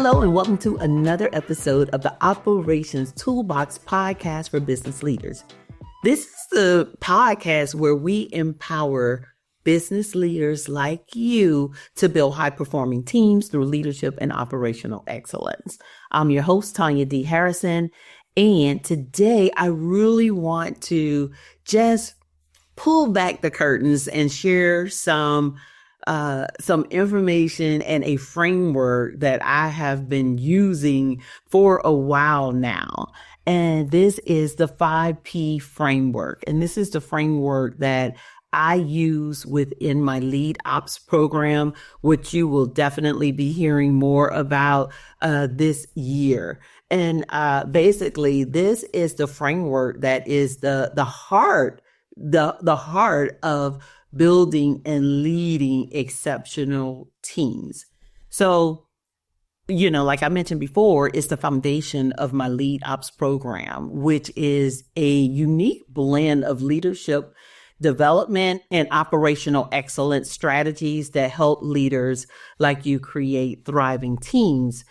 Hello and welcome to another episode of the Operations Toolbox podcast for business leaders. This is the podcast where we empower business leaders like you to build high-performing teams through leadership and operational excellence. I'm your host, Tanya D. Harrison, and today I really want to just pull back the curtains and share some information and a framework that I have been using for a while now. And this is the 5P framework. And this is the framework that I use within my lead ops program, which you will definitely be hearing more about this year. And basically, this is the framework that is the heart of building and leading exceptional teams. So, like I mentioned before, it's the foundation of my lead ops program, which is a unique blend of leadership development and operational excellence strategies that help leaders like you create thriving teams.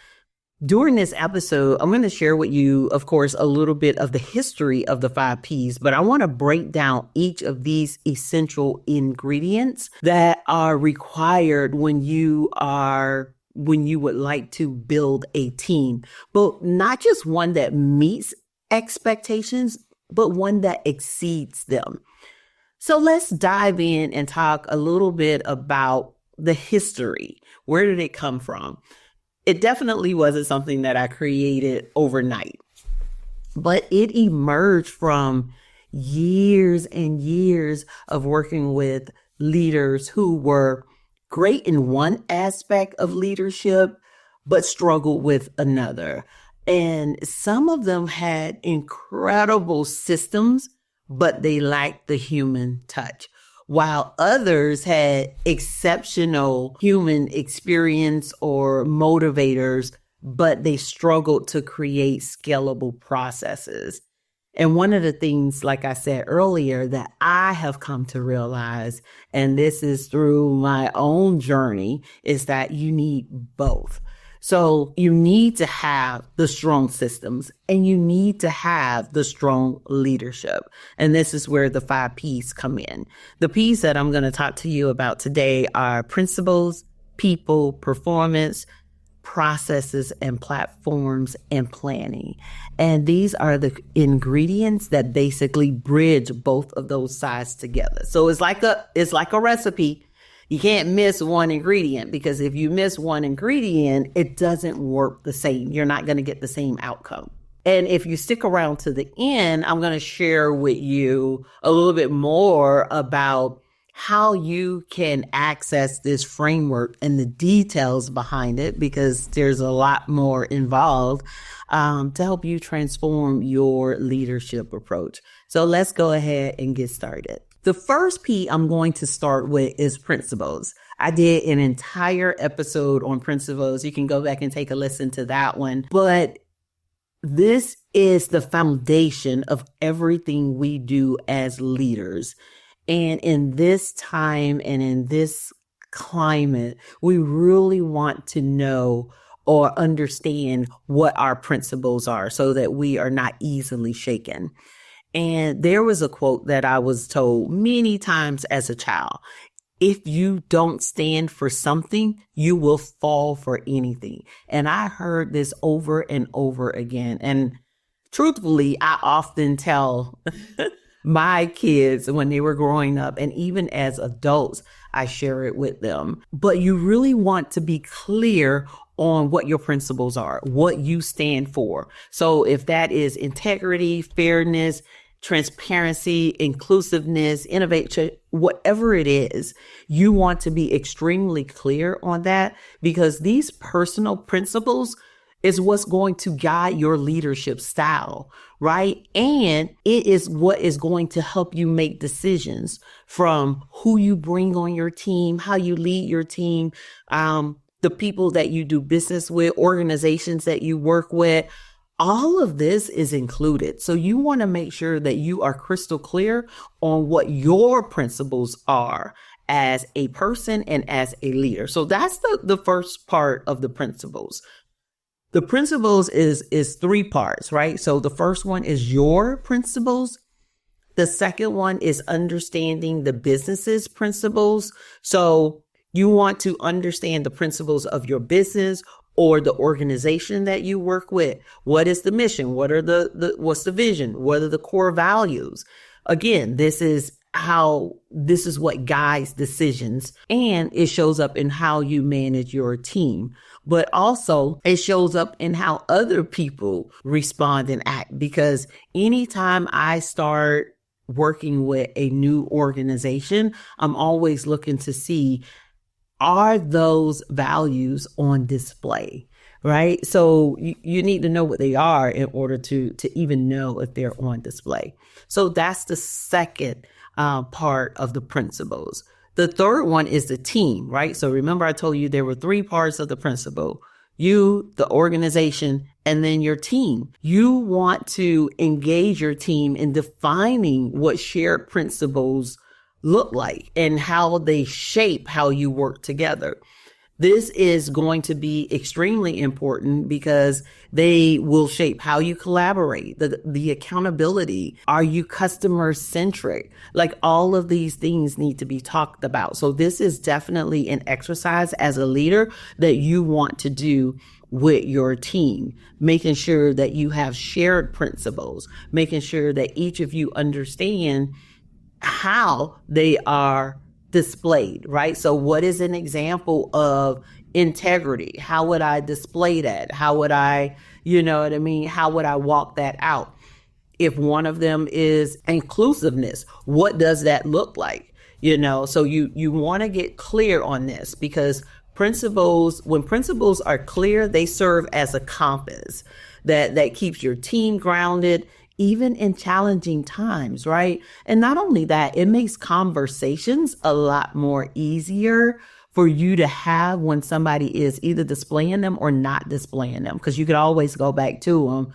During this episode, I'm going to share with you, of course, a little bit of the history of the 5Ps, but I want to break down each of these essential ingredients that are required when you would like to build a team, but not just one that meets expectations, but one that exceeds them. So let's dive in and talk a little bit about the history. Where did it come from? It definitely wasn't something that I created overnight, but it emerged from years and years of working with leaders who were great in one aspect of leadership, but struggled with another. And some of them had incredible systems, but they lacked the human touch, while others had exceptional human experience or motivators, but they struggled to create scalable processes. And one of the things, like I said earlier, that I have come to realize, and this is through my own journey, is that you need both. So you need to have the strong systems and you need to have the strong leadership. And this is where the 5 Ps come in. The Ps that I'm going to talk to you about today are principles, people, performance, processes, and platforms, and planning. And these are the ingredients that basically bridge both of those sides together. So it's like a recipe. You can't miss one ingredient, because if you miss one ingredient, it doesn't work the same. You're not going to get the same outcome. And if you stick around to the end, I'm going to share with you a little bit more about how you can access this framework and the details behind it, because there's a lot more involved to help you transform your leadership approach. So let's go ahead and get started. The first P I'm going to start with is principles. I did an entire episode on principles. You can go back and take a listen to that one. But this is the foundation of everything we do as leaders. And in this time and in this climate, we really want to know or understand what our principles are so that we are not easily shaken. And there was a quote that I was told many times as a child: if you don't stand for something, you will fall for anything. And I heard this over and over again. And truthfully, I often tell my kids when they were growing up, and even as adults, I share it with them. But you really want to be clear on what your principles are, what you stand for. So if that is integrity, fairness, transparency, inclusiveness, innovation, whatever it is, you want to be extremely clear on that, because these personal principles is what's going to guide your leadership style, right? And it is what is going to help you make decisions, from who you bring on your team, how you lead your team, the people that you do business with, organizations that you work with. All of this is included. So you want to make sure that you are crystal clear on what your principles are as a person and as a leader. So that's the first part of the principles. The principles is three parts, right? So the first one is your principles. The second one is understanding the business's principles. So you want to understand the principles of your business or the organization that you work with. What is the mission? What are what's the vision? What are the core values? Again, this is what guides decisions, and it shows up in how you manage your team. But also it shows up in how other people respond and act, because anytime I start working with a new organization, I'm always looking to see, are those values on display? Right. So you need to know what they are in order to even know if they're on display. So that's the second part of the principles. The third one is the team, right? So remember, I told you there were three parts of the principle: you, the organization, and then your team. You want to engage your team in defining what shared principles look like and how they shape how you work together. This is going to be extremely important because they will shape how you collaborate, the accountability. Are you customer centric? Like, all of these things need to be talked about. So this is definitely an exercise as a leader that you want to do with your team, making sure that you have shared principles, making sure that each of you understand how they are displayed, right? So what is an example of integrity? How would I display that? How would I, you know what I mean? How would I walk that out? If one of them is inclusiveness, what does that look like? So you want to get clear on this, because when principles are clear, they serve as a compass that keeps your team grounded, even in challenging times, right? And not only that, it makes conversations a lot more easier for you to have when somebody is either displaying them or not displaying them, because you could always go back to them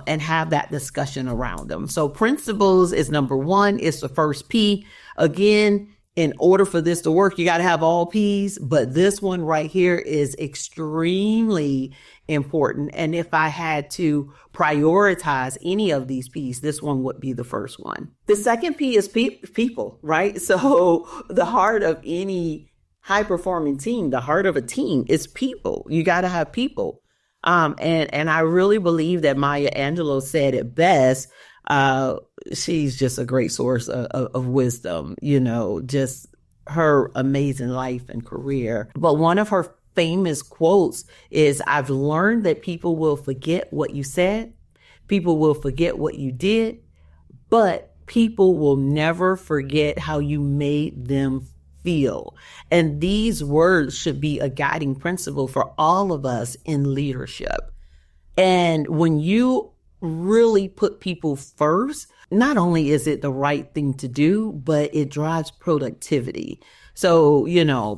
and have that discussion around them. So principles is number one. It's the first P. Again, in order for this to work, you got to have all P's, but this one right here is extremely important. And if I had to prioritize any of these P's, this one would be the first one. The second P is people, right? So the heart of any high performing team, the heart of a team is people. You got to have people. And I really believe that Maya Angelou said it best. She's just a great source of wisdom, just her amazing life and career. But one of her famous quotes is, "I've learned that people will forget what you said, people will forget what you did, but people will never forget how you made them feel." And these words should be a guiding principle for all of us in leadership. And when you really put people first, not only is it the right thing to do, but it drives productivity. So,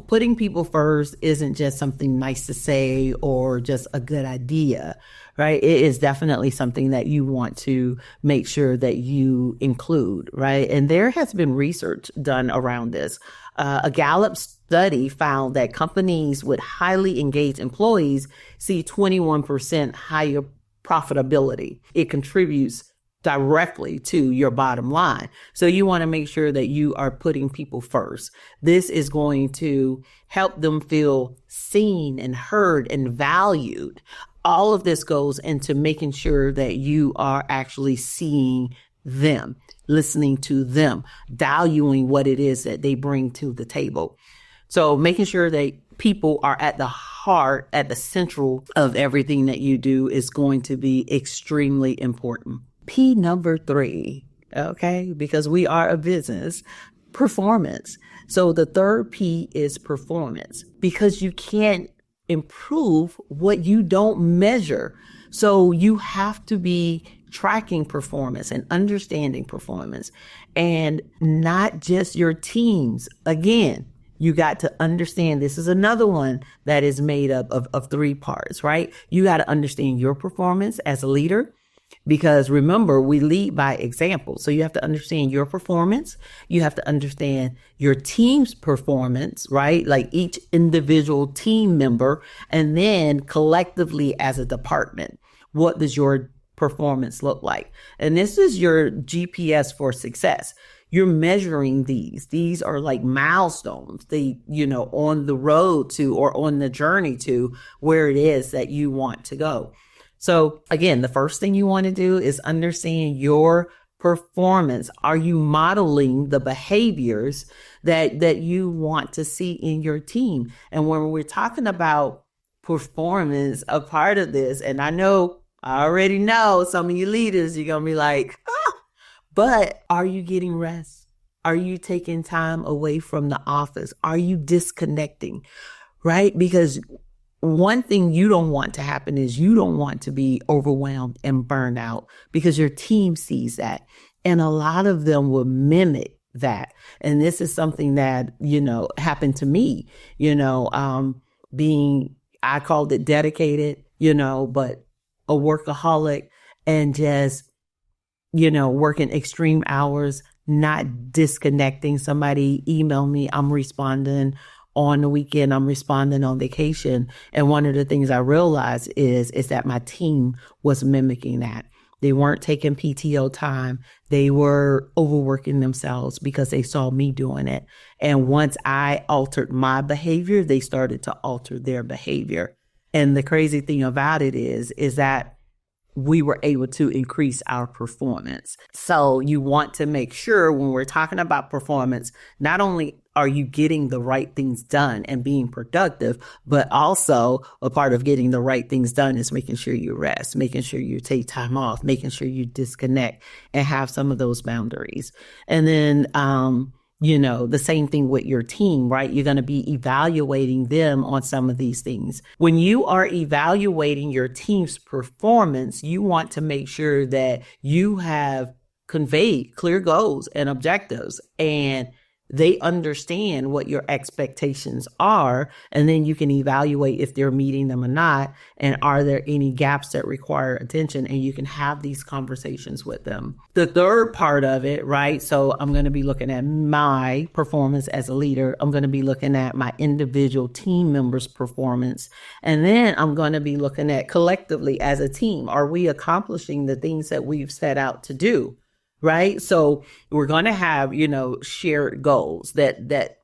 putting people first isn't just something nice to say or just a good idea, right? It is definitely something that you want to make sure that you include, right? And there has been research done around this. A Gallup study found that companies with highly engaged employees see 21% higher profitability. It contributes directly to your bottom line. So you want to make sure that you are putting people first. This is going to help them feel seen and heard and valued. All of this goes into making sure that you are actually seeing them, listening to them, valuing what it is that they bring to the table. So making sure that people are at the heart, at the central of everything that you do is going to be extremely important. P number 3, okay, because we are a business, performance. So the third P is performance, because you can't improve what you don't measure. So you have to be tracking performance and understanding performance, and not just your teams. Again, you got to understand, this is another one that is made up of 3 parts, right? You got to understand your performance as a leader. Because remember, we lead by example. So you have to understand your performance. You have to understand your team's performance, right? Like each individual team member, and then collectively as a department, what does your performance look like? And this is your GPS for success. You're measuring these. These are like milestones, on the road to or on the journey to where it is that you want to go. So again, the first thing you want to do is understand your performance. Are you modeling the behaviors that you want to see in your team? And when we're talking about performance, a part of this, and I already know some of you leaders, you're going to be like, but are you getting rest? Are you taking time away from the office? Are you disconnecting? Right? Because one thing you don't want to happen is you don't want to be overwhelmed and burned out because your team sees that. And a lot of them will mimic that. And this is something that, happened to me, I called it dedicated, but a workaholic and just, working extreme hours, not disconnecting. Somebody emailed me, I'm responding on the weekend, I'm responding on vacation. And one of the things I realized is that my team was mimicking that. They weren't taking PTO time. They were overworking themselves because they saw me doing it. And once I altered my behavior, they started to alter their behavior. And the crazy thing about it is that we were able to increase our performance. So you want to make sure when we're talking about performance, not only are you getting the right things done and being productive, but also a part of getting the right things done is making sure you rest, making sure you take time off, making sure you disconnect and have some of those boundaries. And then, the same thing with your team, right? You're going to be evaluating them on some of these things. When you are evaluating your team's performance, you want to make sure that you have conveyed clear goals and objectives and they understand what your expectations are, and then you can evaluate if they're meeting them or not, and are there any gaps that require attention, and you can have these conversations with them. The third part of it, right? So I'm going to be looking at my performance as a leader. I'm going to be looking at my individual team members' performance, and then I'm going to be looking at collectively as a team. Are we accomplishing the things that we've set out to do? Right. So we're going to have, shared goals that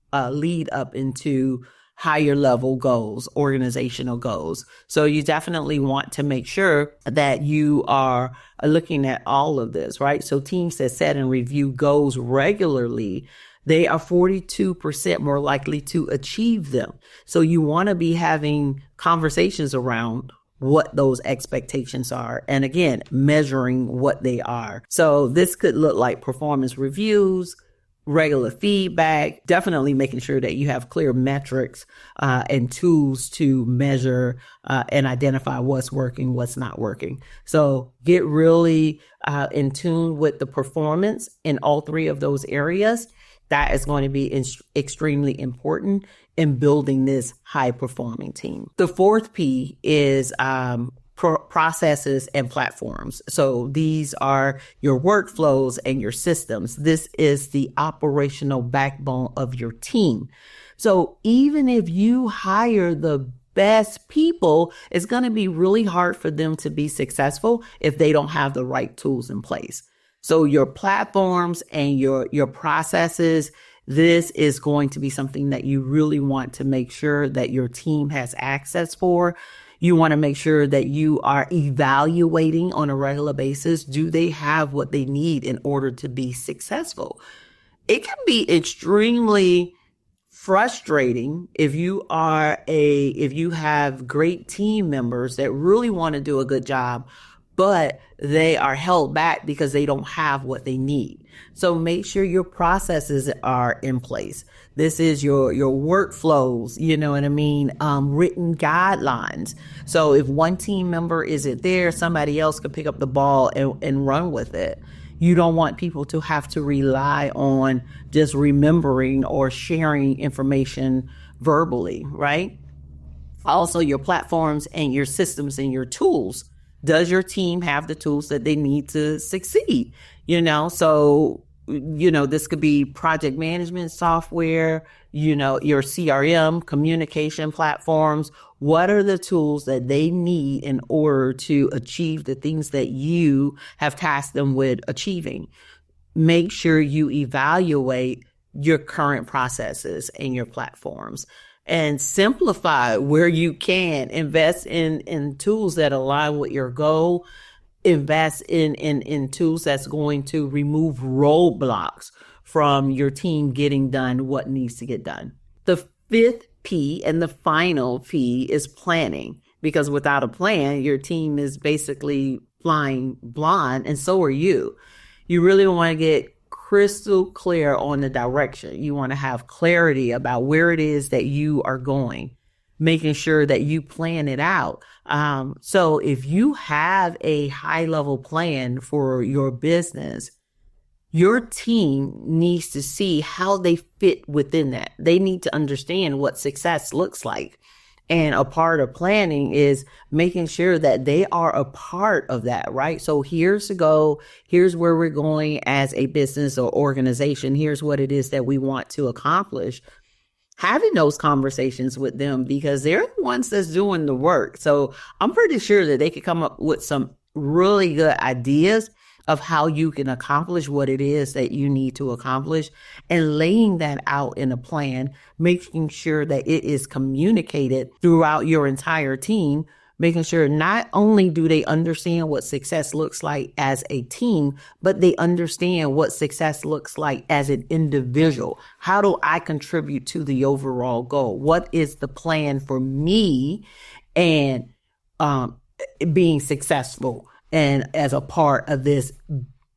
lead up into higher level goals, organizational goals. So you definitely want to make sure that you are looking at all of this, right? So teams that set and review goals regularly, they are 42% more likely to achieve them. So you want to be having conversations around what those expectations are. And again, measuring what they are. So this could look like performance reviews, regular feedback, definitely making sure that you have clear metrics and tools to measure and identify what's working, what's not working. So get really in tune with the performance in all three of those areas. That is going to be extremely important in building this high performing team. The fourth P is processes and platforms. So these are your workflows and your systems. This is the operational backbone of your team. So even if you hire the best people, it's going to be really hard for them to be successful if they don't have the right tools in place. So your platforms and your processes, this is going to be something that you really want to make sure that your team has access for. You want to make sure that you are evaluating on a regular basis. Do they have what they need in order to be successful? It can be extremely frustrating if you have great team members that really want to do a good job, but they are held back because they don't have what they need. So make sure your processes are in place. This is your workflows, you know what I mean? Written guidelines. So if one team member isn't there, somebody else can pick up the ball and run with it. You don't want people to have to rely on just remembering or sharing information verbally, right? Also, your platforms and your systems and your tools. Does your team have the tools that they need to succeed? So this could be project management software, your CRM, communication platforms. What are the tools that they need in order to achieve the things that you have tasked them with achieving? Make sure you evaluate your current processes and your platforms and simplify where you can. Invest in tools that align with your goal. Invest in tools that's going to remove roadblocks from your team getting done what needs to get done. The fifth P and the final P is planning, because without a plan, your team is basically flying blind, and so are you. You really want to get crystal clear on the direction. You want to have clarity about where it is that you are going, making sure that you plan it out. So if you have a high level plan for your business, your team needs to see how they fit within that. They need to understand what success looks like. And a part of planning is making sure that they are a part of that, right? So here's the goal. Here's where we're going as a business or organization. Here's what it is that we want to accomplish. Having those conversations with them, because they're the ones that's doing the work. So I'm pretty sure that they could come up with some really good ideas of how you can accomplish what it is that you need to accomplish, and laying that out in a plan, making sure that it is communicated throughout your entire team, making sure not only do they understand what success looks like as a team, but they understand what success looks like as an individual. How do I contribute to the overall goal? What is the plan for me and being successful and as a part of this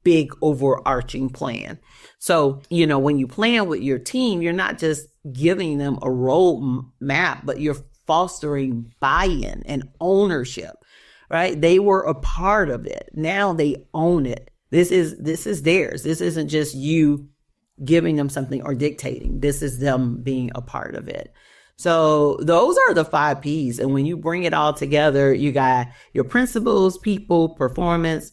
big overarching plan? So, when you plan with your team, you're not just giving them a road map, but you're fostering buy-in and ownership, right? They were a part of it. Now they own it. This is theirs. This isn't just you giving them something or dictating. This is them being a part of it. So those are the 5 P's. And when you bring it all together, you got your principles, people, performance,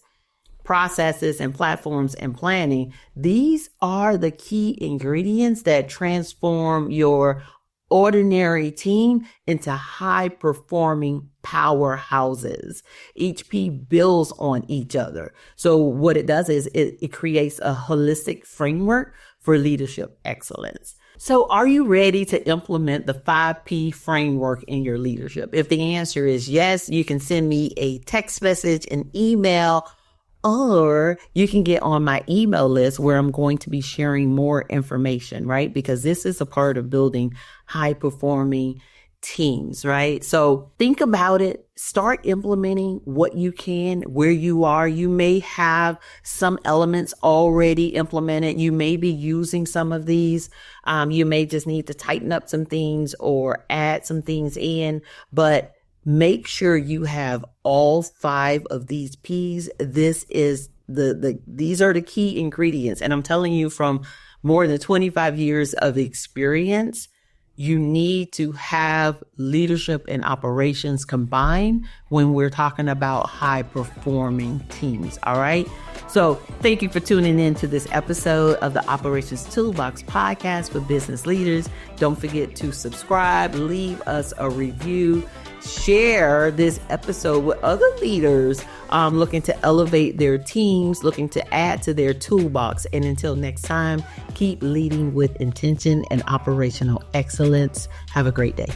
processes, and platforms and planning. These are the key ingredients that transform your ordinary team into high performing powerhouses. Each P builds on each other. So what it does is it creates a holistic framework for leadership excellence. So are you ready to implement the 5P framework in your leadership? If the answer is yes, you can send me a text message, an email, or you can get on my email list where I'm going to be sharing more information, right? Because this is a part of building high performing teams, right? So think about it. Start implementing what you can where you are. You may have some elements already implemented. You may be using some of these. You may just need to tighten up some things or add some things in, but make sure you have all 5 of these P's. This is these are the key ingredients. And I'm telling you, from more than 25 years of experience, you need to have leadership and operations combined when we're talking about high performing teams. All right. So thank you for tuning in to this episode of the Operations Toolbox podcast for business leaders. Don't forget to subscribe, leave us a review, share this episode with other leaders looking to elevate their teams, looking to add to their toolbox. And until next time, keep leading with intention and operational excellence. Have a great day.